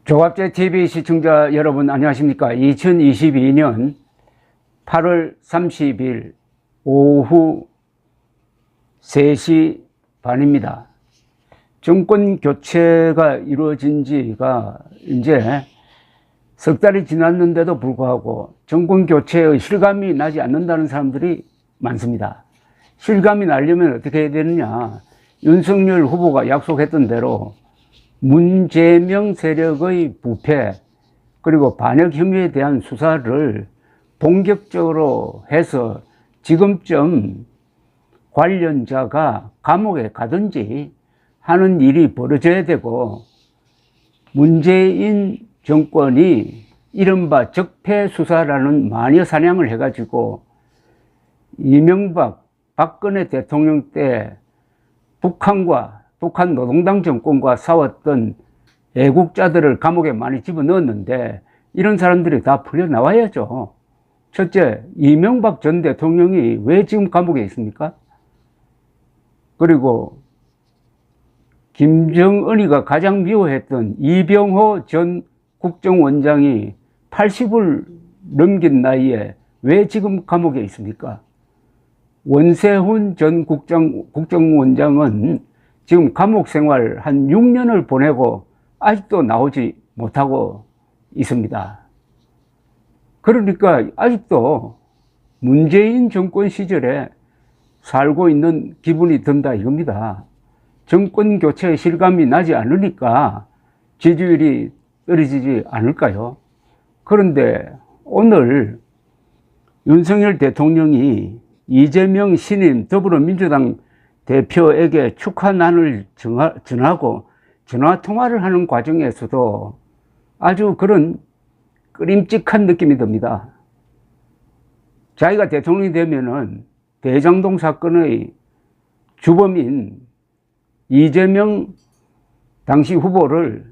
조갑제 TV 시청자 여러분 안녕하십니까? 2022년 8월 30일 오후 3시 반입니다. 정권 교체가 이루어진 지가 이제 석 달이 지났는데도 불구하고 정권 교체의 실감이 나지 않는다는 사람들이 많습니다. 실감이 나려면 어떻게 해야 되느냐? 윤석열 후보가 약속했던 대로 문재명 세력의 부패 그리고 반역 혐의에 대한 수사를 본격적으로 해서 지금쯤 관련자가 감옥에 가든지 하는 일이 벌어져야 되고, 문재인 정권이 이른바 적폐수사라는 마녀 사냥을 해가지고 이명박, 박근혜 대통령 때 북한 노동당 정권과 싸웠던 애국자들을 감옥에 많이 집어넣었는데 이런 사람들이 다 풀려나와야죠. 첫째, 이명박 전 대통령이 왜 지금 감옥에 있습니까? 그리고 김정은이가 가장 미워했던 이병호 전 국정원장이 80을 넘긴 나이에 왜 지금 감옥에 있습니까? 원세훈 전 국정원장은 지금 감옥 생활 한 6년을 보내고 아직도 나오지 못하고 있습니다. 그러니까 아직도 문재인 정권 시절에 살고 있는 기분이 든다 이겁니다. 정권 교체의 실감이 나지 않으니까 지지율이 떨어지지 않을까요? 그런데 오늘 윤석열 대통령이 이재명 신임 더불어민주당 대표에게 축하난을 전하고 전화통화를 하는 과정에서도 아주 그런 끄림칙한 느낌이 듭니다. 자기가 대통령이 되면은 대장동 사건의 주범인 이재명 당시 후보를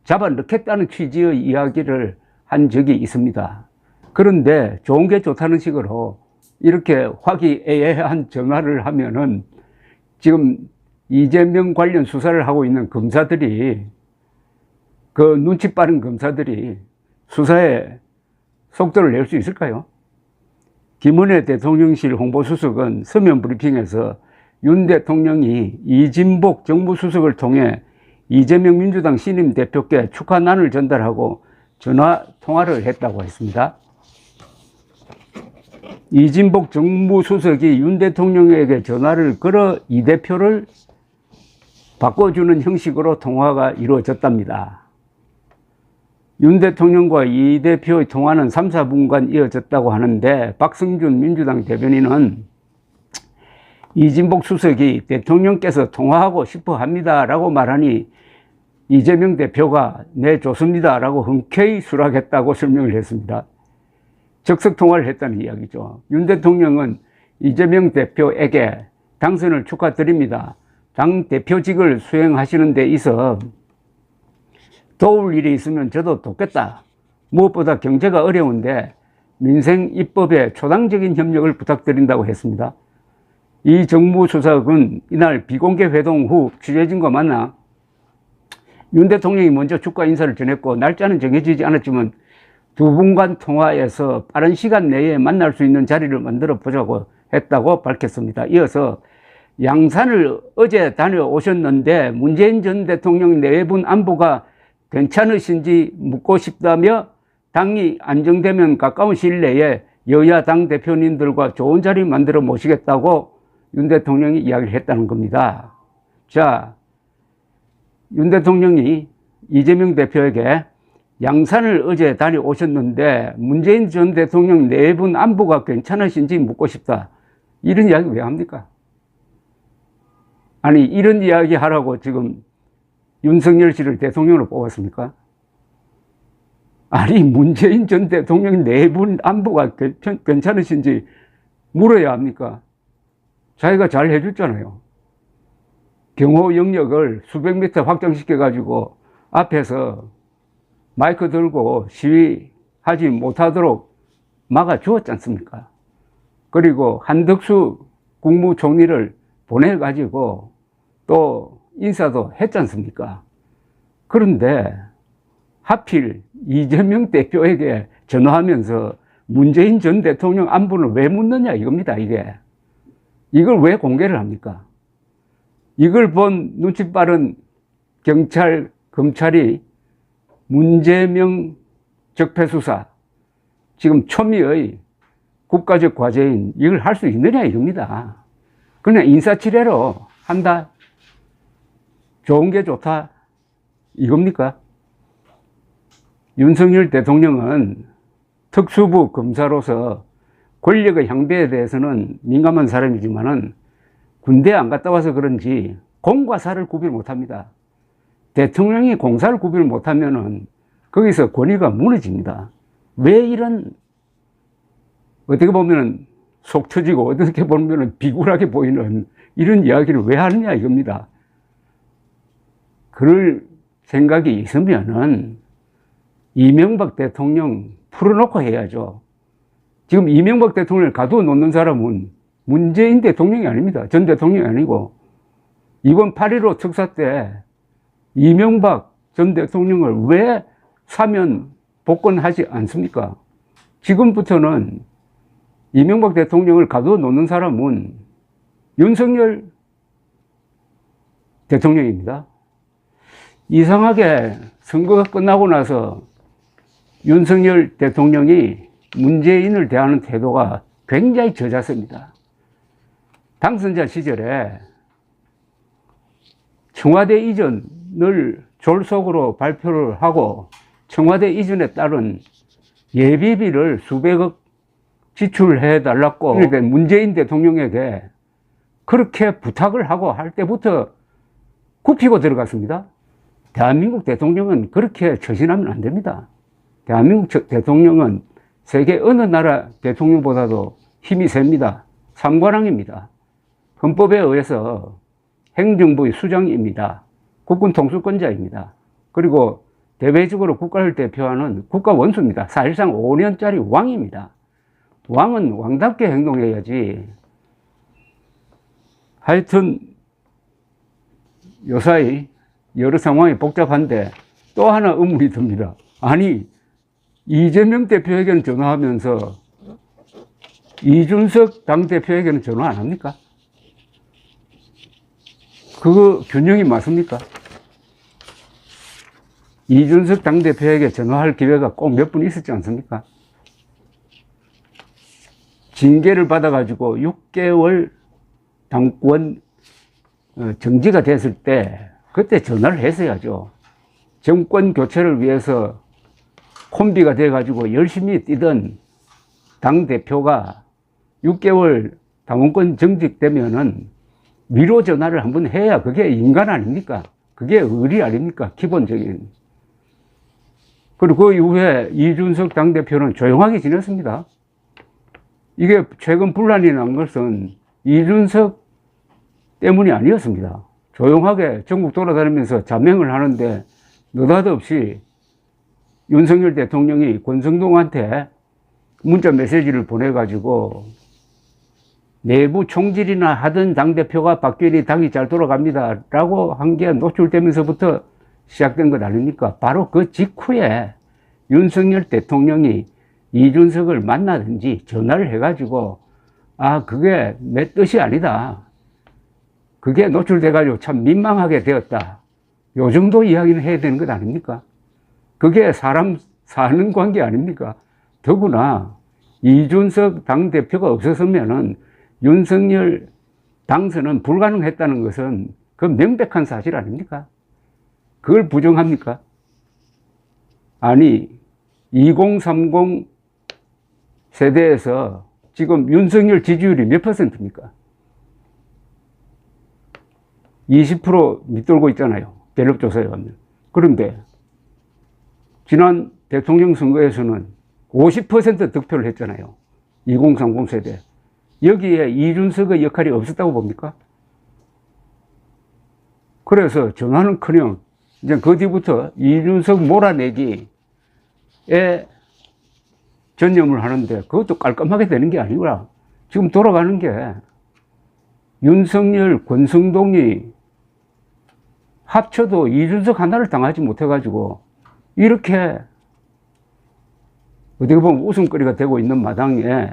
잡아넣겠다는 취지의 이야기를 한 적이 있습니다. 그런데 좋은 게 좋다는 식으로 이렇게 화기애애한 전화를 하면은 지금 이재명 관련 수사를 하고 있는 검사들이, 그 눈치 빠른 검사들이 수사에 속도를 낼 수 있을까요? 김은혜 대통령실 홍보수석은 서면 브리핑에서 윤 대통령이 이진복 정무수석을 통해 이재명 민주당 신임 대표께 축하난을 전달하고 전화 통화를 했다고 했습니다. 이진복 정무수석이 윤 대통령에게 전화를 걸어 이 대표를 바꿔주는 형식으로 통화가 이루어졌답니다. 윤 대통령과 이 대표의 통화는 3, 4분간 이어졌다고 하는데, 박성준 민주당 대변인은 이진복 수석이 대통령께서 통화하고 싶어 합니다 라고 말하니 이재명 대표가 네 좋습니다 라고 흔쾌히 수락했다고 설명을 했습니다. 적석 통화를 했다는 이야기죠. 윤 대통령은 이재명 대표에게 당선을 축하드립니다. 당 대표직을 수행하시는 데 있어 도울 일이 있으면 저도 돕겠다. 무엇보다 경제가 어려운데 민생 입법에 초당적인 협력을 부탁드린다고 했습니다. 이 정무수석은 이날 비공개 회동 후 취재진과 만나 윤 대통령이 먼저 축하 인사를 전했고, 날짜는 정해지지 않았지만 두 분간 통화에서 빠른 시간 내에 만날 수 있는 자리를 만들어 보자고 했다고 밝혔습니다. 이어서 양산을 어제 다녀오셨는데 문재인 전 대통령 내분 안보가 괜찮으신지 묻고 싶다며 당이 안정되면 가까운 시일 내에 여야 당 대표님들과 좋은 자리 만들어 모시겠다고 윤 대통령이 이야기를 했다는 겁니다. 자, 윤 대통령이 이재명 대표에게 양산을 어제 다녀오셨는데 문재인 전 대통령 내분 안보가 괜찮으신지 묻고 싶다. 이런 이야기 왜 합니까? 아니, 이런 이야기 하라고 지금 윤석열 씨를 대통령으로 뽑았습니까? 아니, 문재인 전 대통령 내분 안보가 괜찮으신지 물어야 합니까? 자기가 잘 해줬잖아요. 경호 영역을 수백 미터 확장시켜가지고 앞에서 마이크 들고 시위하지 못하도록 막아주었지 않습니까? 그리고 한덕수 국무총리를 보내가지고 또 인사도 했지 않습니까? 그런데 하필 이재명 대표에게 전화하면서 문재인 전 대통령 안부를 왜 묻느냐 이겁니다. 이걸 왜 공개를 합니까? 이걸 본 눈치 빠른 경찰, 검찰이 문재명 적폐수사, 지금 초미의 국가적 과제인 이걸 할 수 있느냐 이겁니다. 그냥 인사치레로 한다. 좋은 게 좋다. 이겁니까? 윤석열 대통령은 특수부 검사로서 권력의 향배에 대해서는 민감한 사람이지만은 군대에 안 갔다 와서 그런지 공과 사를 구별 못 합니다. 대통령이 공사를 구별 못 하면은 거기서 권위가 무너집니다. 왜 이런, 어떻게 보면은 속 터지고 어떻게 보면은 비굴하게 보이는 이런 이야기를 왜 하느냐 이겁니다. 그럴 생각이 있으면은 이명박 대통령 풀어놓고 해야죠. 지금 이명박 대통령을 가두어 놓는 사람은 문재인 대통령이 아닙니다. 전 대통령이 아니고 이번 8.15 특사 때 이명박 전 대통령을 왜 사면 복권하지 않습니까? 지금부터는 이명박 대통령을 가두어 놓는 사람은 윤석열 대통령입니다. 이상하게 선거가 끝나고 나서 윤석열 대통령이 문재인을 대하는 태도가 굉장히 저자세입니다. 당선자 시절에 청와대 이전을 졸속으로 발표를 하고 청와대 이전에 따른 예비비를 수백억 지출해 달라고 그러니까 문재인 대통령에게 그렇게 부탁을 하고 할 때부터 굽히고 들어갔습니다. 대한민국 대통령은 그렇게 처신하면 안 됩니다. 대한민국 대통령은 세계 어느 나라 대통령보다도 힘이 셉니다. 삼관왕입니다. 헌법에 의해서 행정부의 수장입니다. 국군 통수권자입니다. 그리고 대외적으로 국가를 대표하는 국가 원수입니다. 사실상 5년짜리 왕입니다. 왕은 왕답게 행동해야지. 하여튼 요사이 여러 상황이 복잡한데 또 하나 의문이 듭니다. 아니, 이재명 대표에게는 전화하면서 이준석 당대표에게는 전화 안 합니까? 그 균형이 맞습니까? 이준석 당대표에게 전화할 기회가 꼭 몇 번 있었지 않습니까? 징계를 받아가지고 6개월 당권 정지가 됐을 때 그때 전화를 했어야죠. 정권 교체를 위해서 콤비가 돼가지고 열심히 뛰던 당대표가 6개월 당원권 정직되면은 위로 전화를 한번 해야 그게 인간 아닙니까? 그게 의리 아닙니까? 기본적인. 그리고 그 이후에 이준석 당대표는 조용하게 지냈습니다. 이게 최근 분란이 난 것은 이준석 때문이 아니었습니다. 조용하게 전국 돌아다니면서 자명을 하는데 느닷없이 윤석열 대통령이 권성동한테 문자 메시지를 보내가지고 내부 총질이나 하던 당대표가 바뀌니 당이 잘 돌아갑니다 라고 한 게 노출되면서부터 시작된 것 아닙니까? 바로 그 직후에 윤석열 대통령이 이준석을 만나든지 전화를 해가지고 아 그게 내 뜻이 아니다. 그게 노출돼가지고 참 민망하게 되었다. 요 정도 이야기는 해야 되는 것 아닙니까? 그게 사람 사는 관계 아닙니까? 더구나 이준석 당대표가 없었으면은 윤석열 당선은 불가능했다는 것은 그 명백한 사실 아닙니까? 그걸 부정합니까? 아니 2030 세대에서 지금 윤석열 지지율이 몇 %입니까? 20% 밑돌고 있잖아요. 갤럽조사에 가면. 그런데 지난 대통령 선거에서는 50% 득표를 했잖아요. 2030 세대. 여기에 이준석의 역할이 없었다고 봅니까? 그래서 전화는커녕 이제 그 뒤부터 이준석 몰아내기에 전념을 하는데 그것도 깔끔하게 되는 게 아니라 지금 돌아가는 게 윤석열, 권성동이 합쳐도 이준석 하나를 당하지 못해가지고 이렇게 어떻게 보면 웃음거리가 되고 있는 마당에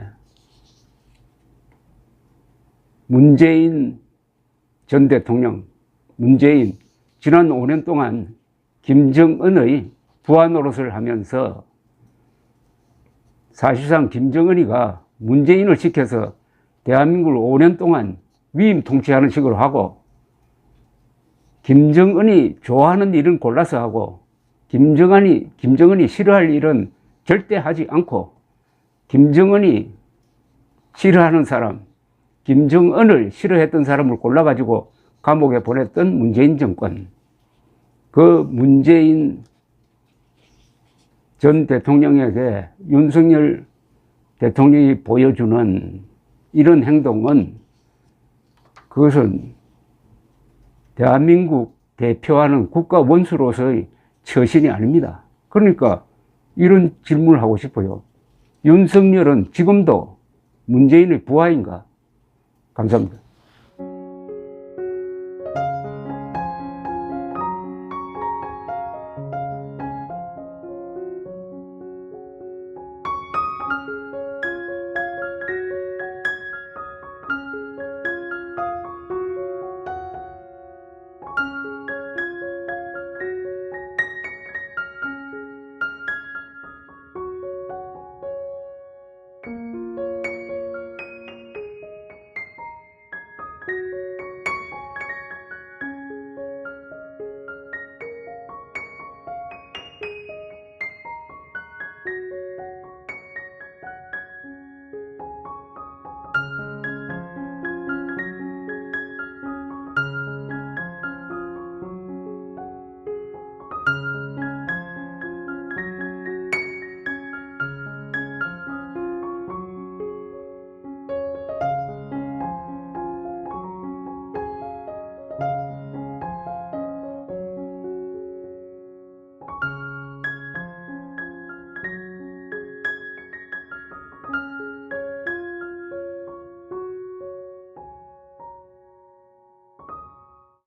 문재인 전 대통령, 문재인 지난 5년 동안 김정은의 부하 노릇을 하면서 사실상 김정은이가 문재인을 지켜서 대한민국을 5년 동안 위임 통치하는 식으로 하고, 김정은이 좋아하는 일은 골라서 하고, 김정은이 싫어할 일은 절대 하지 않고, 김정은이 싫어하는 사람, 김정은을 싫어했던 사람을 골라가지고 감옥에 보냈던 문재인 정권, 그 문재인 전 대통령에게 윤석열 대통령이 보여주는 이런 행동은, 그것은 대한민국 대표하는 국가 원수로서의 처신이 아닙니다. 그러니까 이런 질문을 하고 싶어요. 윤석열은 지금도 문재인의 부하인가? 감사합니다.